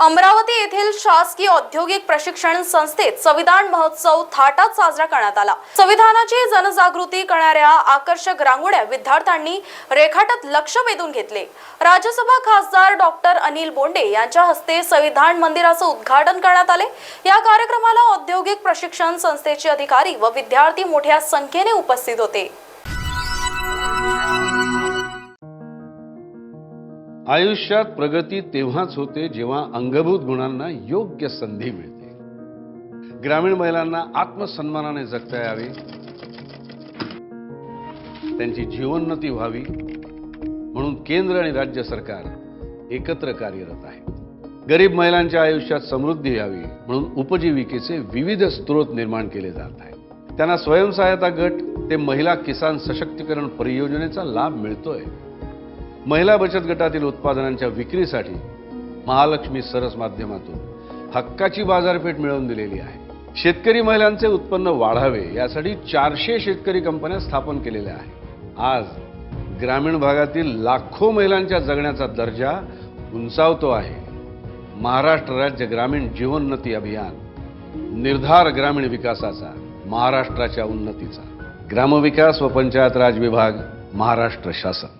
अमरावती येथील शासकीय औद्योगिक प्रशिक्षण संस्थेत संविधान महोत्सव थाटात साजरा करण्यात आला। संविधानाची जनजागृती करणाऱ्या आकर्षक रांगोळ्या विद्यार्थ्यांनी रेखाटत लक्ष वेधून घेतले। राज्यसभा खासदार डॉक्टर अनिल बोंडे यांच्या हस्ते संविधान मंदिराचे उद्घाटन करण्यात आले। या कार्यक्रमाला औद्योगिक प्रशिक्षण संस्थेचे अधिकारी व विद्यार्थी मोठ्या संख्येने उपस्थित होते। आयुष्यात प्रगती तेव्हाच होते जेव्हा अंगभूत गुणांना योग्य संधी मिळते। ग्रामीण महिलांना आत्मसन्मानाने जगता यावे, त्यांची जीवनोन्नती व्हावी म्हणून केंद्र आणि राज्य सरकार एकत्र कार्यरत आहे। गरीब महिलांच्या आयुष्यात समृद्धी यावी म्हणून उपजीविकेचे विविध स्रोत निर्माण केले जात आहेत। त्यांना स्वयंसहायता गट ते महिला किसान सशक्तीकरण परियोजनेचा लाभ मिळतोय। महिला बचत गटातील उत्पादनांच्या विक्रीसाठी महालक्ष्मी सरस माध्यमातून हक्काची बाजारपेठ मिळवून दिलेली आहे। शेतकरी महिलांचे उत्पन्न वाढावे यासाठी 400 शेतकरी कंपन्या स्थापन केलेल्या आहेत। आज ग्रामीण भागातील लाखो महिलांच्या जगण्याचा दर्जा उंचावतो आहे। महाराष्ट्र राज्य ग्रामीण जीवनोन्नती अभियान, निर्धार ग्रामीण विकासाचा, महाराष्ट्राच्या उन्नतीचा। ग्रामविकास व पंचायत राज विभाग, महाराष्ट्र शासन।